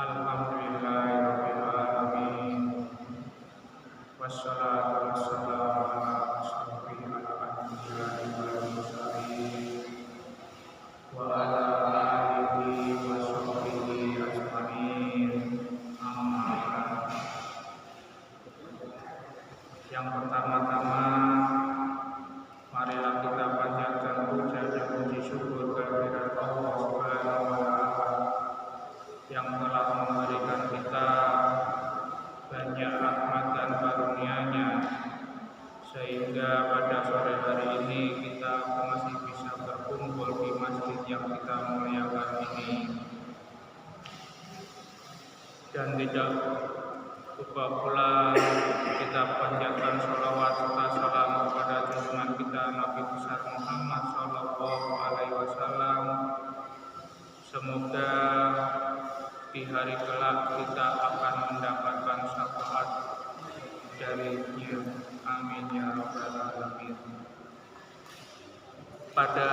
Alhamdulillahirabbil alamin. Wassalatu wassalamu ala asyrofil anbiya'i wal mursalin wa ala alihi wa sahbihi ajmain. Amma ba'd. Yang pertama-tama, marilah kita panjatkan puja dan puji syukur kehadirat Allah Subhanahu wa Ta'ala yang telah memberikan kita banyak rahmat dan karunia-Nya, sehingga pada sore hari ini kita masih bisa berkumpul di masjid yang kita muliakan ini. Dan tidak lupa pula kita panjatkan sholawat serta salam kepada junjungan kita Nabi besar Muhammad Sallallahu Alaihi Wasallam. Semoga di hari kelak kita akan mendapatkan syafaat darinya. Amin ya rabbal alamin. Pada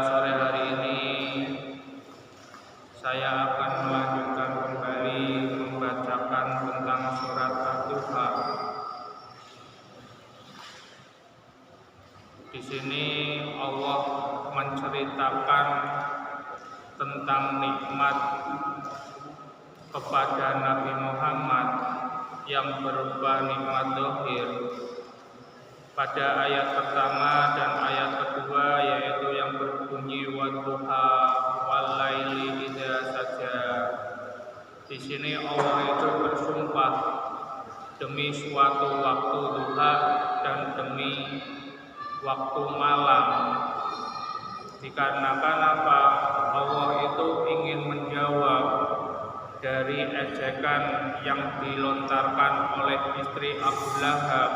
sore hari ini saya akan melanjutkan kembali membacakan tentang surat Ad-Duha. Di sini Allah menceritakan tentang nikmat kepada Nabi Muhammad yang berupa nikmat zahir pada ayat pertama dan ayat kedua, yaitu yang berbunyi wadduha wal laili idza saja. Di sini Allah itu bersumpah demi suatu waktu duha dan demi waktu malam. Dikarenakan apa? Allah itu ingin menjawab dari ejekan yang dilontarkan oleh istri Abu Lahab,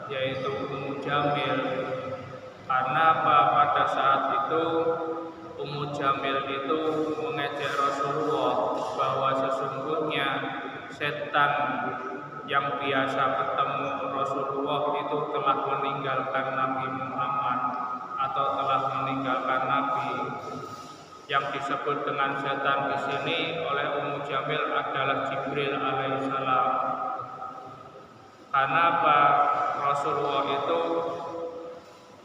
yaitu Ummu Jamil. Karena apa? Pada saat itu Ummu Jamil itu mengejek Rasulullah bahwa sesungguhnya setan yang biasa bertemu Rasulullah itu telah meninggalkan Nabi Muhammad atau telah meninggalkan Nabi. Yang disebut dengan setan di sini oleh Ummu Jamil adalah Jibril alaihissalam. Karena apa? Rasulullah itu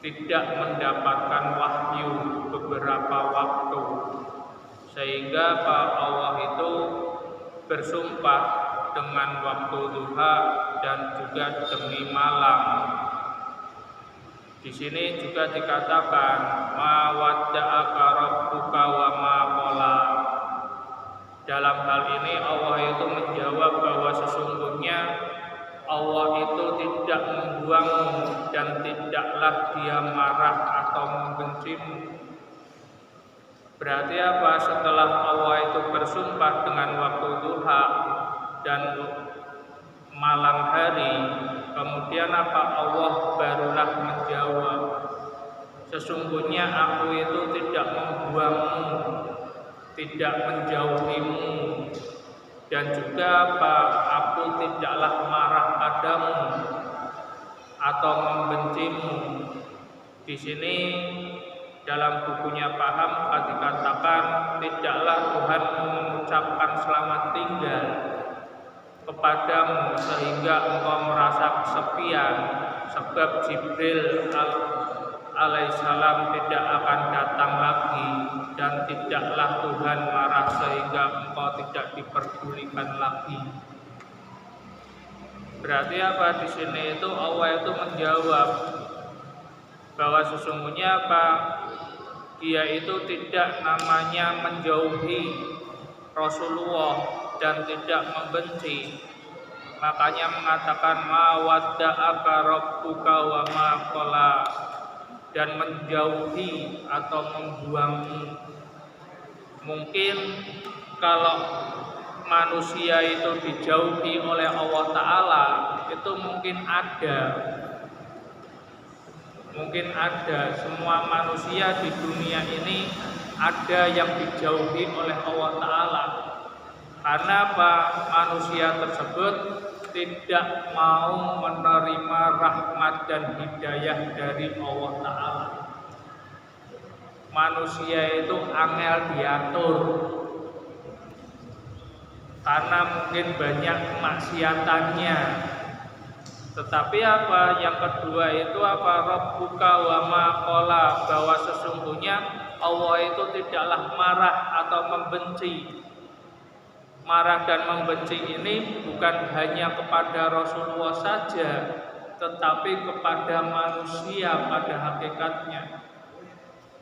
tidak mendapatkan wahyu beberapa waktu, sehingga Pak Allah itu bersumpah dengan waktu duha dan juga demi malam. Di sini juga dikatakan ma wadda'aka rabbuka wa ma qala. Dalam hal ini Allah itu menjawab bahwa sesungguhnya Allah itu tidak membuangmu dan tidaklah Dia marah atau membencimu. Berarti apa? Setelah Allah itu bersumpah dengan waktu duha dan malam hari, kemudian apa? Allah barulah menjawab, sesungguhnya aku itu tidak membuangmu, tidak menjauhimu, dan juga apa? Aku tidaklah marah padamu atau membencimu. Di sini dalam bukunya Paham dikatakan tidaklah Tuhan mengucapkan selamat tinggal kepadamu sehingga engkau merasa kesepian, sebab Jibril alaihissalam tidak akan datang lagi dan tidaklah Tuhan marah sehingga engkau tidak diperdulikan lagi. Berarti apa? Di sini itu Allah itu menjawab bahwa sesungguhnya apa? Dia itu tidak namanya menjauhi Rasulullah dan tidak membenci. Makanya mengatakan ma wadda'aka rabbuka wa ma qala, dan menjauhi atau membuangmu. Mungkin kalau manusia itu dijauhi oleh Allah Ta'ala, itu mungkin ada, semua manusia di dunia ini ada yang dijauhi oleh Allah Ta'ala. Karena apa? Manusia tersebut tidak mau menerima rahmat dan hidayah dari Allah Ta'ala. Manusia itu angel diatur. karena mungkin banyak kemaksiatannya. Tetapi apa? Yang kedua itu apa? Rabbuka wa ma qala, bahwa sesungguhnya Allah itu tidaklah marah atau membenci. Marah dan membenci ini bukan hanya kepada Rasulullah saja, tetapi kepada manusia pada hakikatnya.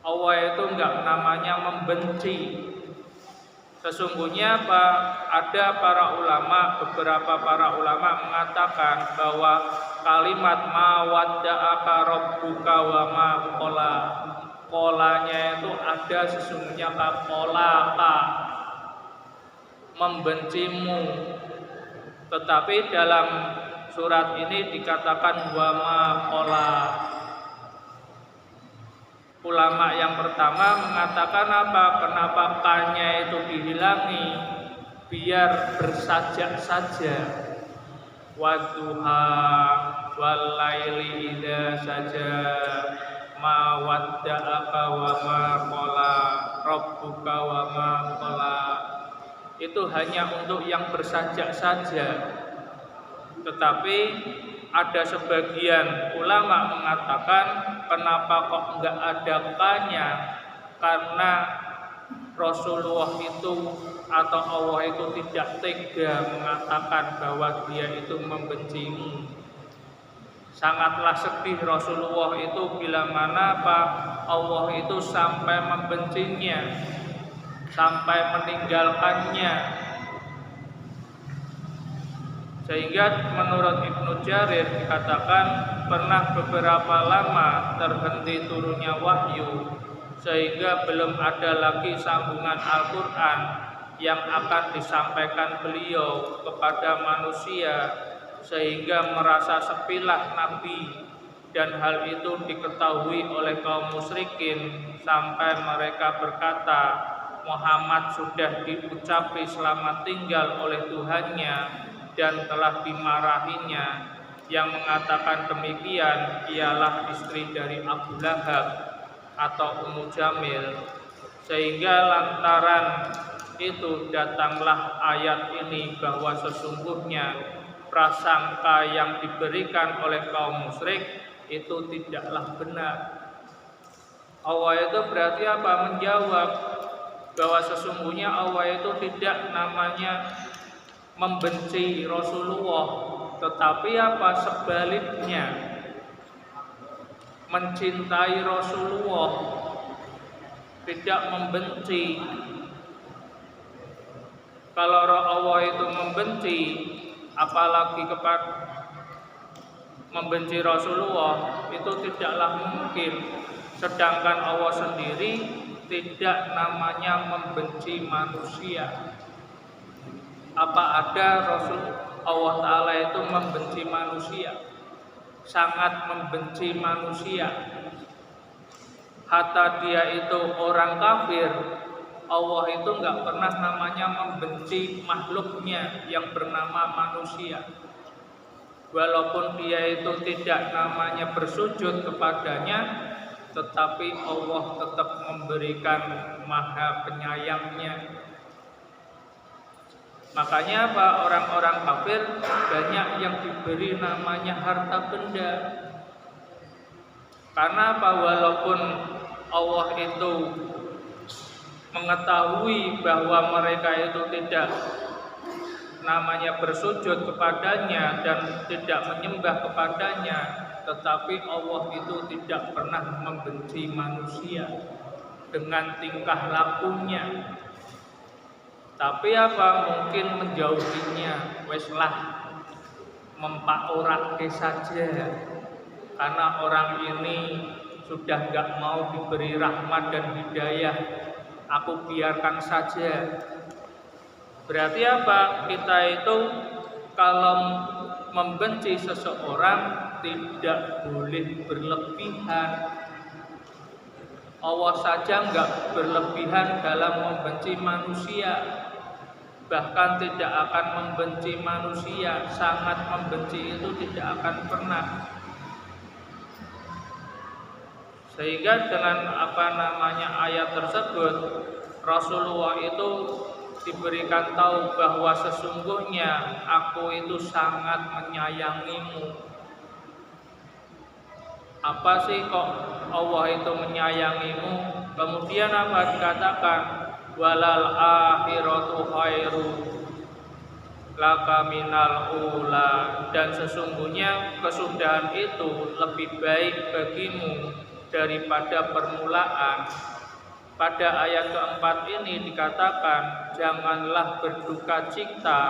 Allah itu enggak namanya membenci. Sesungguhnya apa? Ada beberapa para ulama mengatakan bahwa kalimat ma wadda'aka rabbuka wa ma qala, qolanya itu ada sesungguhnya qolaka, membencimu. Tetapi dalam surat ini dikatakan wa ma qala. Ulama yang pertama mengatakan apa? Kenapa kanya itu dihilangi? Biar bersajak saja. Wadduha wal laili idza saja ma wadda'aka wa ma qala rabbuka wa ma qala. Itu hanya untuk yang bersajak saja. Tetapi ada sebagian ulama mengatakan kenapa kok enggak ada kanya? Karena Rasulullah itu atau Allah itu tidak tega mengatakan bahwa dia itu membencimu. Sangatlah sedih Rasulullah itu bila mana apa Allah itu sampai membencinya, sampai meninggalkannya. Sehingga menurut Ibnu Jarir dikatakan pernah beberapa lama terhenti turunnya wahyu, sehingga belum ada lagi sambungan Al-Quran yang akan disampaikan beliau kepada manusia, sehingga merasa sepilah Nabi. Dan hal itu diketahui oleh kaum musyrikin sampai mereka berkata, Muhammad sudah diucapi selamat tinggal oleh Tuhannya dan telah dimarahinya. Yang mengatakan demikian ialah istri dari Abu Lahab atau Ummu Jamil. Sehingga lantaran itu datanglah ayat ini bahwa sesungguhnya prasangka yang diberikan oleh kaum musyrik itu tidaklah benar. Allah itu berarti apa? Menjawab bahwa sesungguhnya Allah itu tidak namanya membenci Rasulullah, tetapi apa? Sebaliknya mencintai Rasulullah, tidak membenci. Kalau Allah itu membenci, apalagi kepada membenci Rasulullah, itu tidaklah mungkin. Sedangkan Allah sendiri tidak namanya membenci manusia. Apa ada Rasul Allah Ta'ala itu membenci manusia? Sangat membenci manusia. Hatta dia itu orang kafir, Allah itu enggak pernah namanya membenci makhluknya yang bernama manusia. Walaupun dia itu tidak namanya bersujud kepadanya, tetapi Allah tetap memberikan maha penyayangnya. Makanya apa? Orang-orang kafir banyak yang diberi namanya harta benda. Karena apa? Walaupun Allah itu mengetahui bahwa mereka itu tidak namanya bersujud kepadanya dan tidak menyembah kepadanya, tetapi Allah itu tidak pernah membenci manusia dengan tingkah lakunya. Tapi apa? Mungkin menjauhinya, weslah mempak-orake saja. Karena orang ini sudah enggak mau diberi rahmat dan hidayah, aku biarkan saja. Berarti apa? Kita itu kalau membenci seseorang tidak boleh berlebihan. Allah saja enggak berlebihan dalam membenci manusia. Bahkan tidak akan membenci manusia, sangat membenci itu tidak akan pernah. Sehingga dengan ayat tersebut Rasulullah itu diberikan tahu bahwa sesungguhnya aku itu sangat menyayangimu. Apa sih kok Allah itu menyayangimu? Kemudian apa dikatakan? Walal akhiratu khairu laka minal ula, dan sesungguhnya kesudahan itu lebih baik bagimu daripada permulaan. Pada ayat keempat ini dikatakan, janganlah berduka cita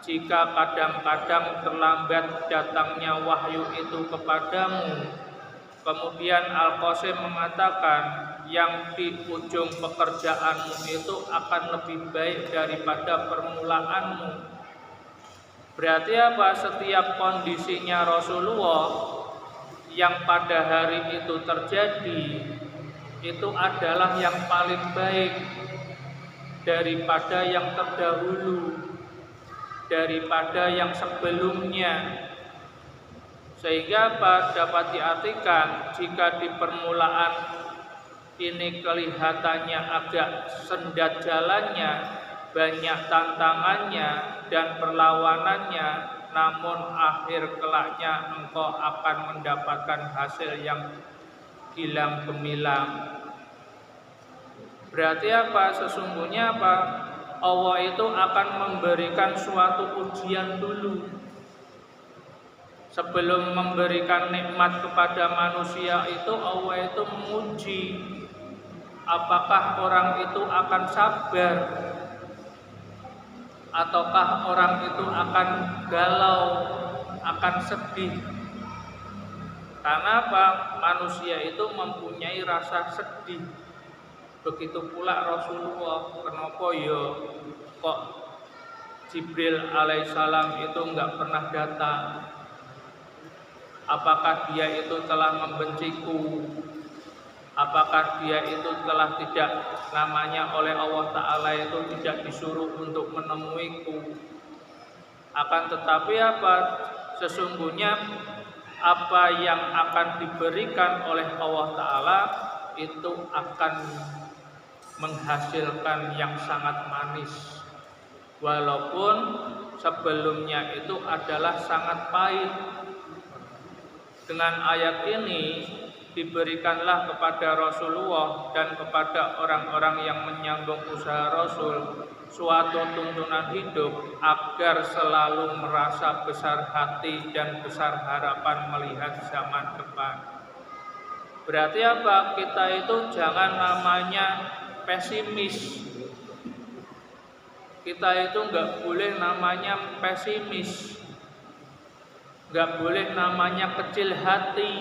jika kadang-kadang terlambat datangnya wahyu itu kepadamu. Kemudian Al-Qasim mengatakan, yang di ujung pekerjaanmu itu akan lebih baik daripada permulaanmu. Berarti apa? Setiap kondisinya Rasulullah yang pada hari itu terjadi itu adalah yang paling baik daripada yang terdahulu, daripada yang sebelumnya. Sehingga apa? Dapat diartikan jika di permulaan ini kelihatannya agak sendat jalannya, banyak tantangannya dan perlawanannya, namun akhir kelaknya engkau akan mendapatkan hasil yang gilang gemilang. Berarti apa? Sesungguhnya apa? Allah itu akan memberikan suatu ujian dulu. Sebelum memberikan nikmat kepada manusia itu, Allah itu menguji apakah orang itu akan sabar ataukah orang itu akan galau, akan sedih. Karena apa? Manusia itu mempunyai rasa sedih. Begitu pula Rasulullah. Kenapa ya kok Jibril alaihissalam itu enggak pernah datang? Apakah dia itu telah membenciku? Apakah dia itu telah tidak namanya oleh Allah Ta'ala itu tidak disuruh untuk menemuiku? Akan tetapi apa? Sesungguhnya apa yang akan diberikan oleh Allah Ta'ala itu akan menghasilkan yang sangat manis, walaupun sebelumnya itu adalah sangat pahit. Dengan ayat ini diberikanlah kepada Rasulullah dan kepada orang-orang yang menyambung usaha Rasul suatu tuntunan hidup agar selalu merasa besar hati dan besar harapan melihat zaman depan. Berarti apa? Kita itu jangan namanya pesimis. Kita itu nggak boleh namanya pesimis, nggak boleh namanya kecil hati.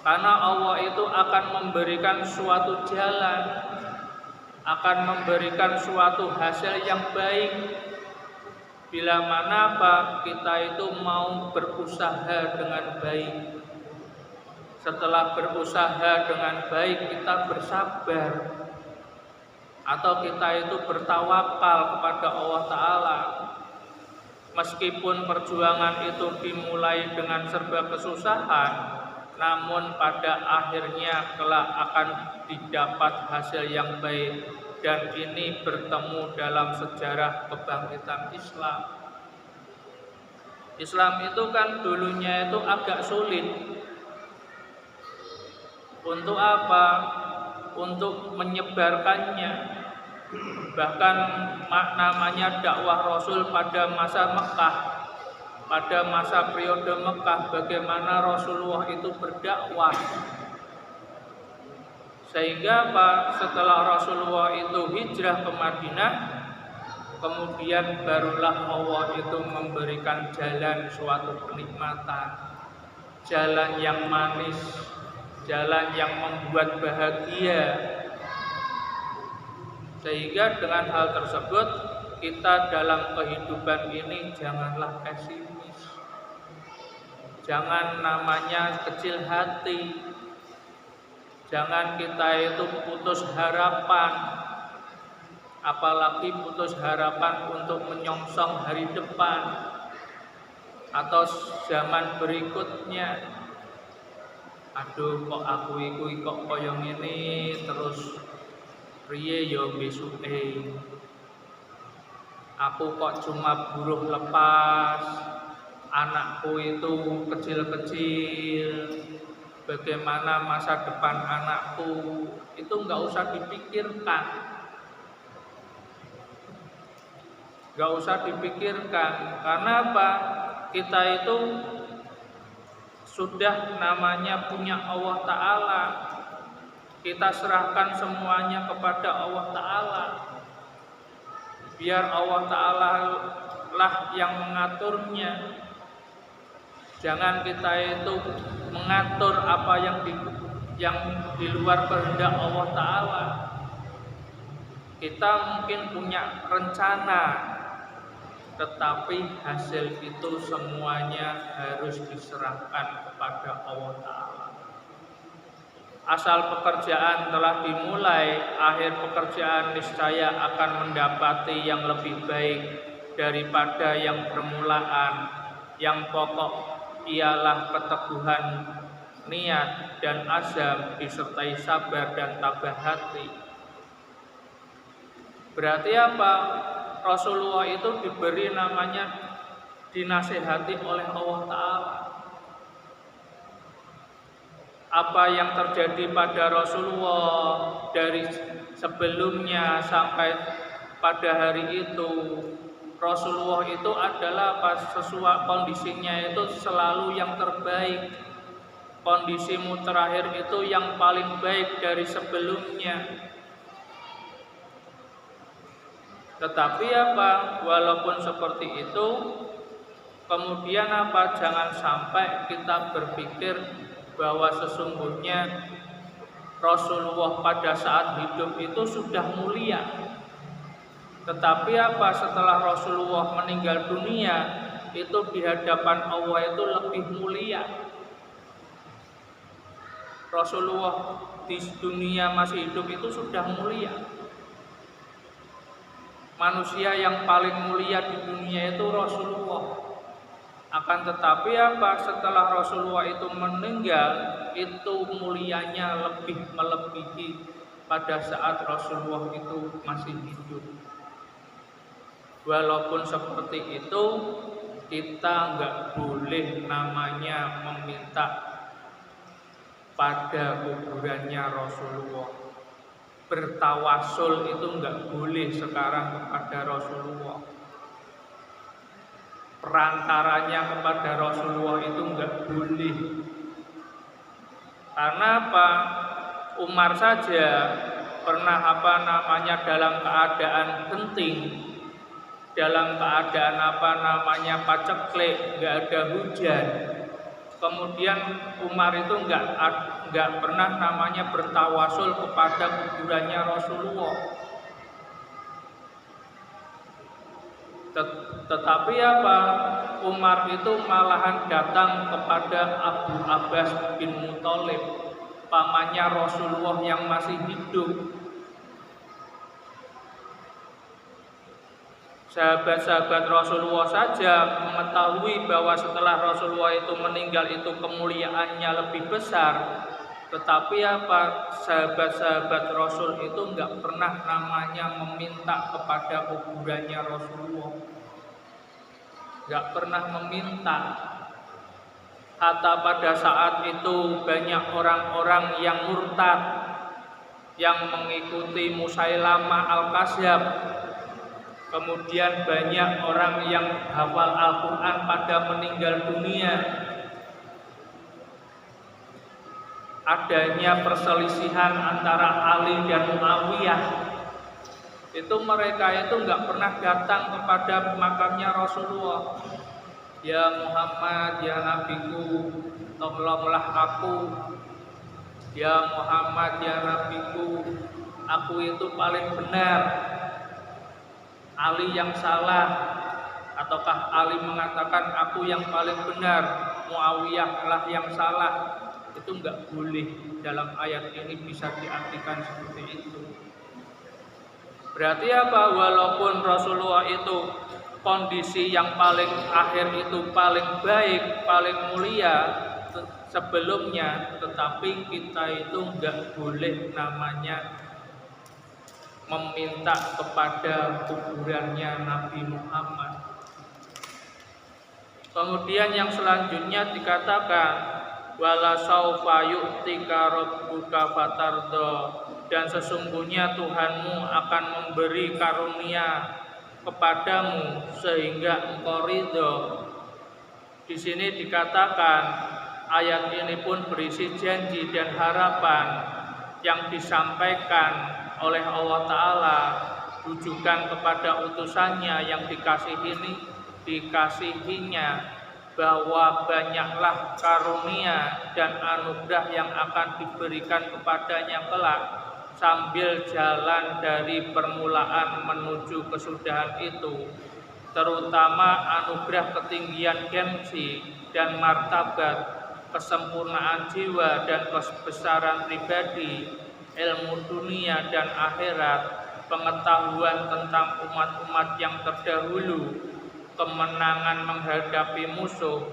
Karena Allah itu akan memberikan suatu jalan, akan memberikan suatu hasil yang baik. Bila mana apa? Kita itu mau berusaha dengan baik. Setelah berusaha dengan baik, kita bersabar. Atau kita itu bertawakal kepada Allah Ta'ala. Meskipun perjuangan itu dimulai dengan serba kesusahan, namun pada akhirnya kelak akan didapat hasil yang baik. Dan ini bertemu dalam sejarah kebangkitan Islam. Islam itu kan dulunya itu agak sulit. Untuk apa? Untuk menyebarkannya. Bahkan namanya dakwah Rasul pada masa Mekah, pada masa periode Mekah, bagaimana Rasulullah itu berdakwah. Sehingga apa? Setelah Rasulullah itu hijrah ke Madinah, kemudian barulah Allah itu memberikan jalan suatu kenikmatan, jalan yang manis, jalan yang membuat bahagia. Sehingga dengan hal tersebut kita dalam kehidupan ini janganlah pesimis, jangan namanya kecil hati, jangan kita itu putus harapan, apalagi putus harapan untuk menyongsong hari depan atau zaman berikutnya. Aduh, kok aku kok koyong ini terus. Priye ya besuke, aku kok cuma buruh lepas, anakku itu kecil-kecil, bagaimana masa depan anakku, itu nggak usah dipikirkan. Nggak usah dipikirkan, karena apa? Kita itu sudah namanya punya Allah Ta'ala. Kita serahkan semuanya kepada Allah Ta'ala. Biar Allah Ta'ala lah yang mengaturnya. Jangan kita itu mengatur apa yang di luar kehendak Allah Ta'ala. Kita mungkin punya rencana, tetapi hasil itu semuanya harus diserahkan kepada Allah Ta'ala. Asal pekerjaan telah dimulai, akhir pekerjaan niscaya akan mendapati yang lebih baik daripada yang permulaan. Yang pokok ialah keteguhan niat dan azam disertai sabar dan tabah hati. Berarti apa? Rasulullah itu diberi namanya dinasihati oleh Allah Ta'ala. Apa yang terjadi pada Rasulullah dari sebelumnya sampai pada hari itu, Rasulullah itu adalah sesuai kondisinya itu selalu yang terbaik. Kondisimu terakhir itu yang paling baik dari sebelumnya. Tetapi apa? Walaupun seperti itu, kemudian apa? Jangan sampai kita berpikir bahwa sesungguhnya Rasulullah pada saat hidup itu sudah mulia. Tetapi apa? Setelah Rasulullah meninggal dunia, itu di hadapan Allah itu lebih mulia. Rasulullah di dunia masih hidup itu sudah mulia. Manusia yang paling mulia di dunia itu Rasulullah. Akan tetapi apa? Setelah Rasulullah itu meninggal, itu mulianya lebih melebihi pada saat Rasulullah itu masih hidup. Walaupun seperti itu, kita nggak boleh namanya meminta pada kuburannya Rasulullah. Bertawasul itu nggak boleh sekarang kepada Rasulullah. Perantaranya kepada Rasulullah itu nggak boleh. Karena apa? Umar saja pernah dalam keadaan genting, dalam keadaan paceklik, nggak ada hujan. Kemudian Umar itu nggak pernah namanya bertawasul kepada kuburannya Rasulullah. Tetapi apa? Umar itu malahan datang kepada Abu Abbas bin Muthalib, pamannya Rasulullah yang masih hidup. Sahabat-sahabat Rasulullah saja mengetahui bahwa setelah Rasulullah itu meninggal itu kemuliaannya lebih besar. Tetapi apa? Sahabat-sahabat Rasul itu nggak pernah namanya meminta kepada kuburannya Rasulullah. Nggak pernah meminta. Hatta pada saat itu banyak orang-orang yang murtad, yang mengikuti Musailamah Al-Kazzab. Kemudian banyak orang yang hafal Al-Quran pada meninggal dunia. Adanya perselisihan antara Ali dan Muawiyah. Itu mereka itu nggak pernah datang kepada makamnya Rasulullah. Ya Muhammad, ya Nabiku, tolonglah aku. Ya Muhammad, ya Nabiku, aku itu paling benar. Ali yang salah, ataukah Ali mengatakan aku yang paling benar, Muawiyah lah yang salah? Itu enggak boleh. Dalam ayat ini bisa diartikan seperti itu. Berarti apa? Walaupun Rasulullah itu kondisi yang paling akhir itu paling baik, paling mulia sebelumnya, tetapi kita itu enggak boleh namanya meminta kepada kuburannya Nabi Muhammad. Kemudian yang selanjutnya dikatakan wala saufa yu'tika rabbuka fatardo, dan sesungguhnya Tuhanmu akan memberi karunia kepadamu sehingga engkau ridho. Di sini dikatakan ayat ini pun berisi janji dan harapan yang disampaikan oleh Allah Ta'ala rujukan kepada utusannya yang dikasihinya, bahwa banyaklah karunia dan anugerah yang akan diberikan kepadanya kelak sambil jalan dari permulaan menuju kesudahan itu, terutama anugerah ketinggian gengsi dan martabat, kesempurnaan jiwa dan kebesaran pribadi, ilmu dunia dan akhirat, pengetahuan tentang umat-umat yang terdahulu, kemenangan menghadapi musuh,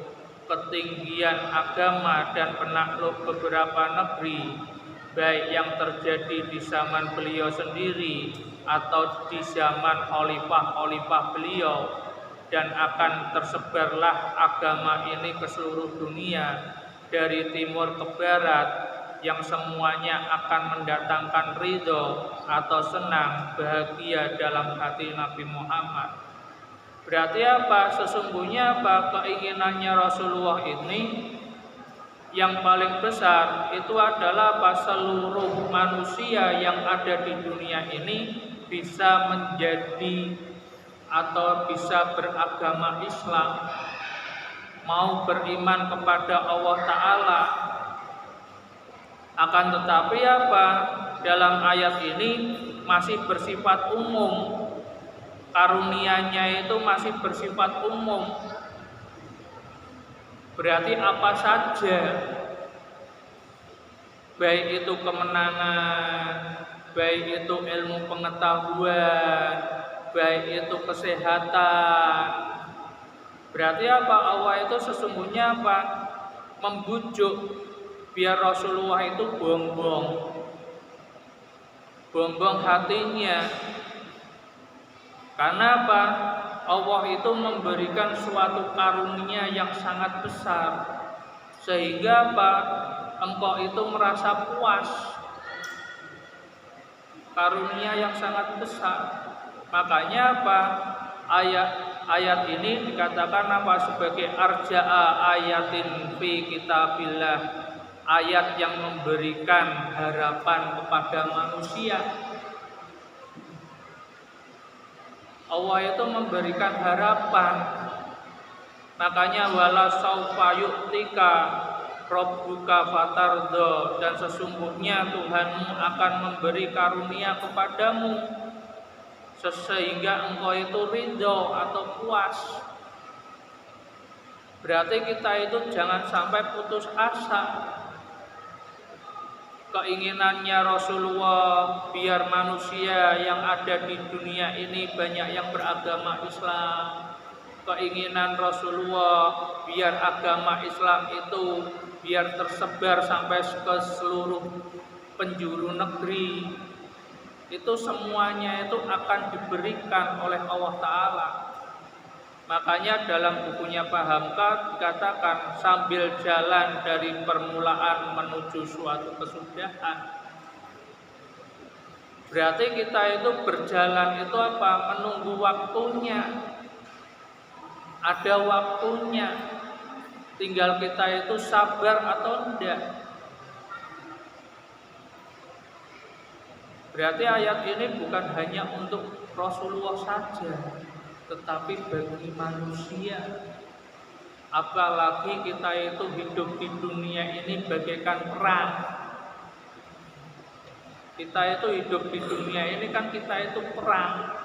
ketinggian agama dan penakluk beberapa negeri, baik yang terjadi di zaman beliau sendiri atau di zaman khalifah-khalifah beliau, dan akan tersebarlah agama ini ke seluruh dunia dari timur ke barat, yang semuanya akan mendatangkan ridho atau senang bahagia dalam hati Nabi Muhammad. Berarti apa? Sesungguhnya apa? Keinginannya Rasulullah ini yang paling besar itu adalah seluruh manusia yang ada di dunia ini bisa menjadi atau bisa beragama Islam, mau beriman kepada Allah Ta'ala. Akan tetapi apa? Dalam ayat ini masih bersifat umum, karunianya itu masih bersifat umum. Berarti apa saja, baik itu kemenangan, baik itu ilmu pengetahuan, baik itu kesehatan. Berarti apa? Allah itu sesungguhnya apa? Membujuk biar Rasulullah itu bongbong hatinya. Karena apa? Allah itu memberikan suatu karunia yang sangat besar, sehingga apa? Engkau itu merasa puas. Karunia yang sangat besar. Makanya apa? Ayat ini dikatakan apa? Sebagai arja'a ayatin fi kitabillah, ayat yang memberikan harapan kepada manusia. Allah itu memberikan harapan. Makanya wala saufa yu'tika rabbuka fatardo, dan sesungguhnya Tuhanmu akan memberi karunia kepadamu sehingga engkau itu ridho atau puas. Berarti kita itu jangan sampai putus asa. Keinginannya Rasulullah biar manusia yang ada di dunia ini banyak yang beragama Islam. Keinginan Rasulullah biar agama Islam itu biar tersebar sampai ke seluruh penjuru negeri. Itu semuanya itu akan diberikan oleh Allah Ta'ala. Makanya dalam bukunya Pak Hamka dikatakan sambil jalan dari permulaan menuju suatu kesudahan. Berarti kita itu berjalan itu apa? Menunggu waktunya. Ada waktunya. Tinggal kita itu sabar atau tidak. Berarti ayat ini bukan hanya untuk Rasulullah saja, tetapi bagi manusia. Apalagi kita itu hidup di dunia ini bagaikan perang. Kita itu hidup di dunia ini kan kita itu perang.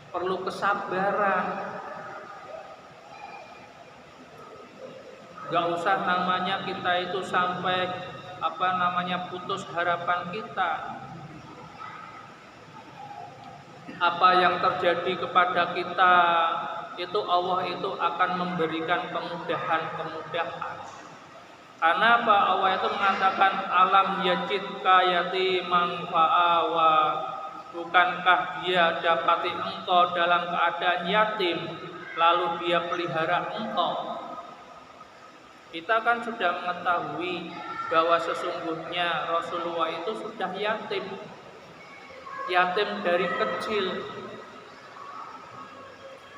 Perlu kesabaran. Gak usah namanya kita itu sampai putus harapan kita. Apa yang terjadi kepada kita itu Allah itu akan memberikan kemudahan-kemudahan. Karena apa? Allah itu mengatakan alam yajidka yatiman fa'awa. Bukankah dia dapati engkau dalam keadaan yatim lalu dia pelihara engkau? Kita kan sudah mengetahui bahwa sesungguhnya Rasulullah itu sudah yatim. Yatim dari kecil.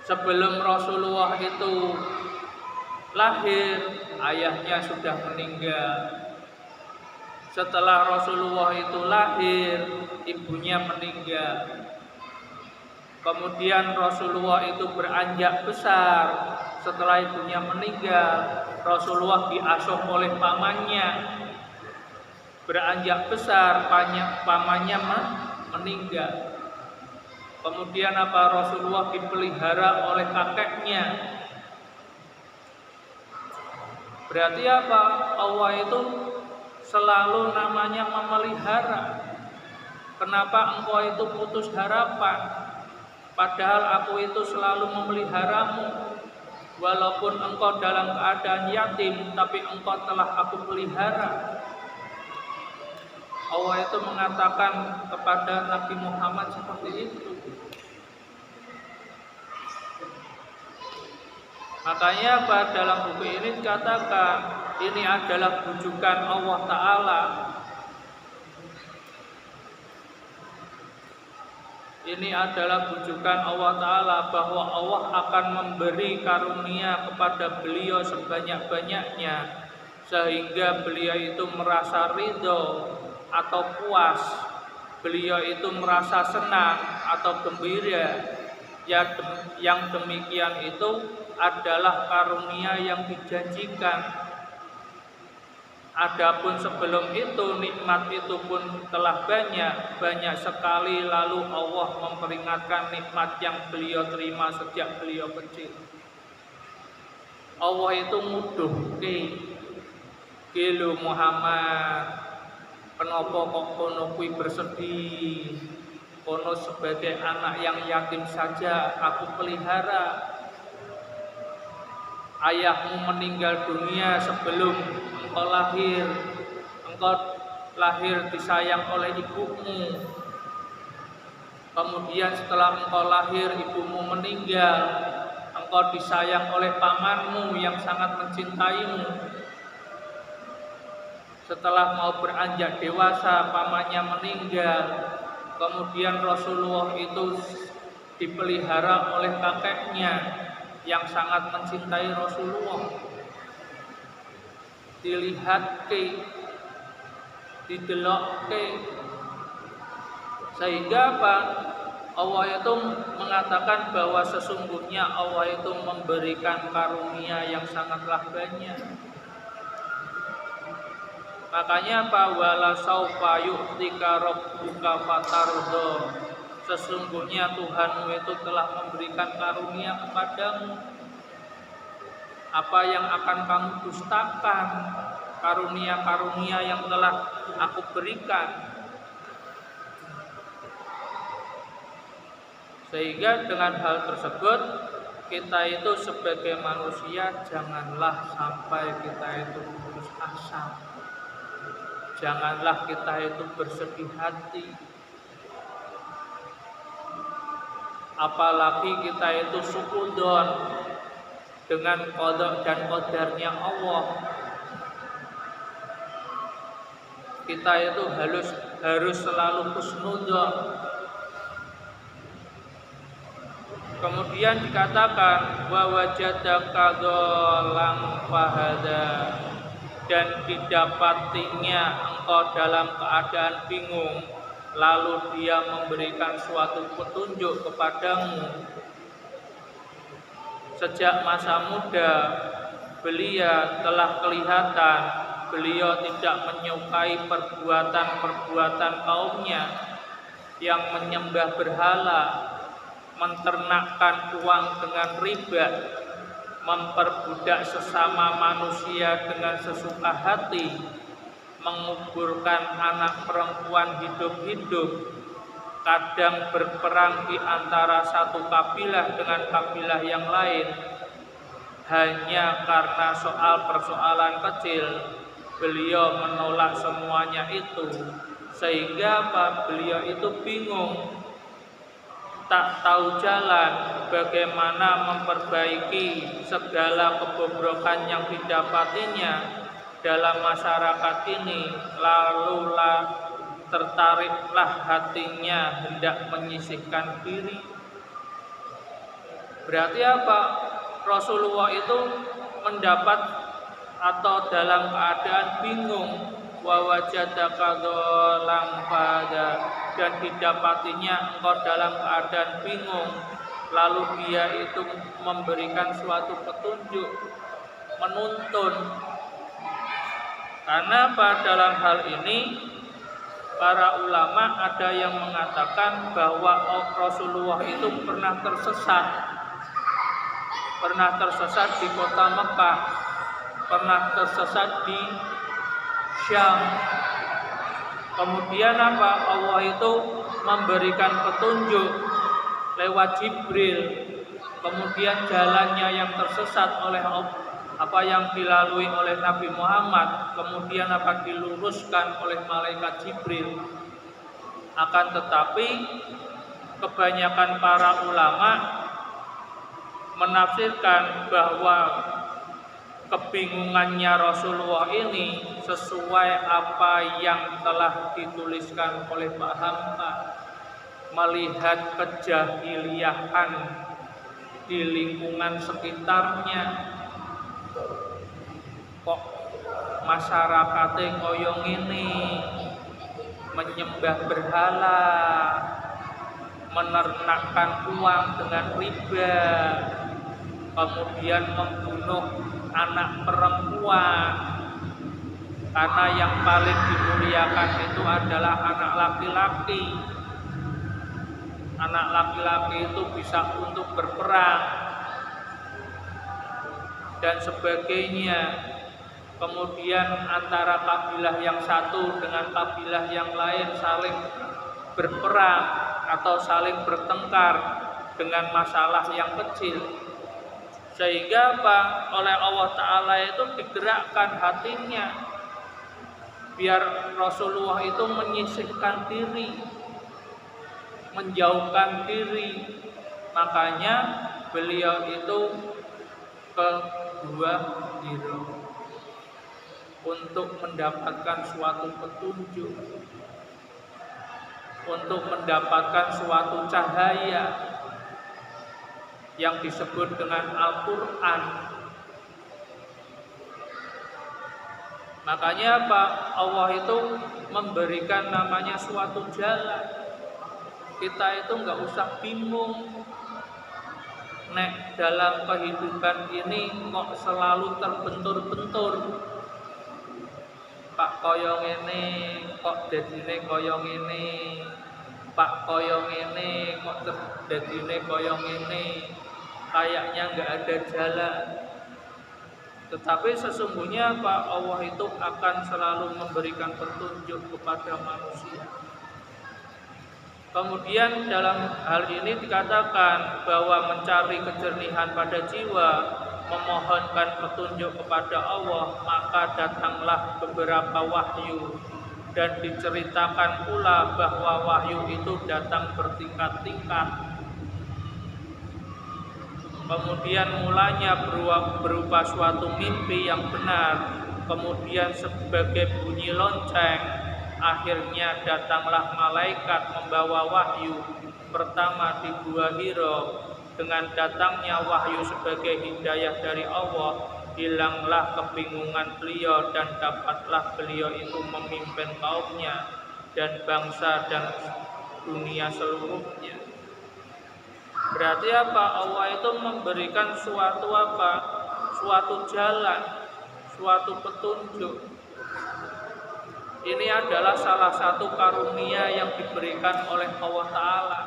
Sebelum Rasulullah itu lahir, ayahnya sudah meninggal. Setelah Rasulullah itu lahir, ibunya meninggal. Kemudian Rasulullah itu beranjak besar. Setelah ibunya meninggal, Rasulullah diasuh oleh pamannya. Beranjak besar, pamannya meninggal. Kemudian apa? Rasulullah dipelihara oleh kakeknya. Berarti apa? Allah itu selalu namanya memelihara. Kenapa engkau itu putus harapan? Padahal aku itu selalu memeliharamu. Walaupun engkau dalam keadaan yatim, tapi engkau telah aku pelihara. Allah itu mengatakan kepada Nabi Muhammad seperti itu. Makanya dalam buku ini dikatakan ini adalah bujukan Allah Ta'ala. Ini adalah bujukan Allah Ta'ala bahwa Allah akan memberi karunia kepada beliau sebanyak-banyaknya sehingga beliau itu merasa ridho atau puas, beliau itu merasa senang atau gembira. Yang demikian itu adalah karunia yang dijanjikan. Adapun sebelum itu nikmat itu pun telah banyak sekali, lalu Allah memperingatkan nikmat yang beliau terima sejak beliau kecil. Allah itu muduh kilo Muhammad, kenapa kok kono kui bersedih? Kono sebagai anak yang yatim saja aku pelihara. Ayahmu meninggal dunia sebelum engkau lahir. Engkau lahir disayang oleh ibumu. Kemudian setelah engkau lahir ibumu meninggal. Engkau disayang oleh pamanmu yang sangat mencintaimu. Setelah mau beranjak dewasa pamannya meninggal. Kemudian Rasulullah itu dipelihara oleh kakeknya yang sangat mencintai Rasulullah. Dilihat didelok sehingga apa? Allah itu mengatakan bahwa sesungguhnya Allah itu memberikan karunia yang sangatlah banyak. Makanya apa? Wala saufa yu'tika rabbuka fatardha. Sesungguhnya Tuhanmu itu telah memberikan karunia kepadamu. Apa yang akan kamu dustakan? Karunia-karunia yang telah aku berikan. Sehingga dengan hal tersebut kita itu sebagai manusia janganlah sampai kita itu putus asa. Janganlah kita itu bersedih hati. Apalagi kita itu sukudzon dengan qada dan qadarnya Allah. Kita itu harus selalu husnudzon. Kemudian dikatakan wa wajadaka dhallan fahada, dan didapatinya engkau dalam keadaan bingung, lalu dia memberikan suatu petunjuk kepadamu. Sejak masa muda beliau telah kelihatan beliau tidak menyukai perbuatan kaumnya yang menyembah berhala, menternakkan uang dengan riba, memperbudak sesama manusia dengan sesuka hati, menguburkan anak perempuan hidup-hidup, kadang berperang di antara satu kabilah dengan kabilah yang lain hanya karena persoalan kecil, beliau menolak semuanya itu, sehingga beliau itu bingung, tak tahu jalan bagaimana memperbaiki segala kebobrokan yang didapatinya dalam masyarakat ini. Lalu tertariklah hatinya hendak menyisihkan diri. Berarti apa? Rasulullah itu mendapat atau dalam keadaan bingung, wa wajadaka dzalam fahada, dan didapatinya engkau dalam keadaan bingung, lalu dia itu memberikan suatu petunjuk, menuntun. Karena dalam hal ini para ulama ada yang mengatakan bahwa Rasulullah itu pernah tersesat di kota Mekah, pernah tersesat di Syam. Kemudian Allah itu memberikan petunjuk lewat Jibril. Kemudian jalannya yang tersesat oleh apa yang dilalui oleh Nabi Muhammad, kemudian diluruskan oleh malaikat Jibril. Akan tetapi kebanyakan para ulama menafsirkan bahwa kebingungannya Rasulullah ini sesuai apa yang telah dituliskan oleh Pak Hamka, melihat kejahiliahan di lingkungan sekitarnya. Kok masyarakatnya koyong ini menyembah berhala, menernakkan uang dengan riba, kemudian membunuh anak perempuan, karena yang paling dimuliakan itu adalah anak laki-laki. Anak laki-laki itu bisa untuk berperang dan sebagainya. Kemudian antara kabilah yang satu dengan kabilah yang lain saling berperang atau saling bertengkar dengan masalah yang kecil, sehingga oleh Allah Ta'ala itu digerakkan hatinya biar Rasulullah itu menyisihkan diri, menjauhkan diri. Makanya beliau itu ke Gua Hira untuk mendapatkan suatu petunjuk, untuk mendapatkan suatu cahaya yang disebut dengan Al-Quran. Makanya Allah itu memberikan namanya suatu jalan. Kita itu nggak usah bingung, nek dalam kehidupan ini kok selalu terbentur-bentur. Pak koyong ini kok dadine koyong ini, Pak koyong ini kok dadine koyong ini, kayaknya nggak ada jalan. Tetapi sesungguhnya Allah itu akan selalu memberikan petunjuk kepada manusia. Kemudian dalam hal ini dikatakan bahwa mencari kejernihan pada jiwa, memohonkan petunjuk kepada Allah, maka datanglah beberapa wahyu. Dan diceritakan pula bahwa wahyu itu datang bertingkat-tingkat. Kemudian mulanya berupa suatu mimpi yang benar, kemudian sebagai bunyi lonceng, akhirnya datanglah malaikat membawa wahyu pertama di Gua Hira. Dengan datangnya wahyu sebagai hidayah dari Allah, hilanglah kebingungan beliau dan dapatlah beliau itu memimpin kaumnya dan bangsa dan dunia seluruhnya. Berarti Allah itu memberikan suatu jalan, suatu petunjuk. Ini adalah salah satu karunia yang diberikan oleh Allah Ta'ala.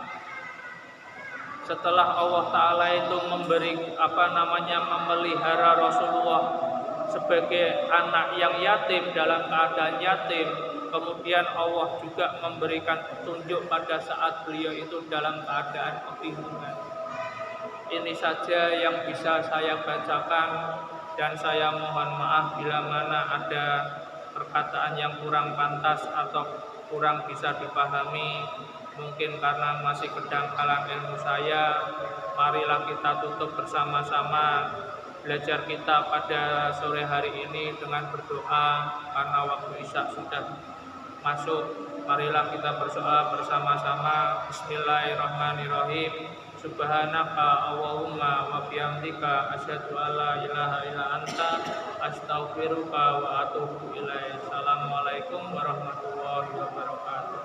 Setelah Allah Ta'ala itu memelihara Rasulullah sebagai anak yang yatim, dalam keadaan yatim, kemudian Allah juga memberikan petunjuk pada saat beliau itu dalam keadaan kebingungan. Ini saja yang bisa saya bacakan, dan saya mohon maaf bila mana ada perkataan yang kurang pantas atau kurang bisa dipahami, mungkin karena masih kedangkalan ilmu saya, marilah kita tutup bersama-sama belajar kita pada sore hari ini dengan berdoa karena waktu Isya sudah masuk. Marilah kita berdoa bersama-sama. Bismillahirrahmanirrahim. Subhanaka Allahumma wa bihamdika asyhadu an la ilaha illa anta astaghfiruka wa atubu ilaik. Assalamualaikum warahmatullahi wabarakatuh.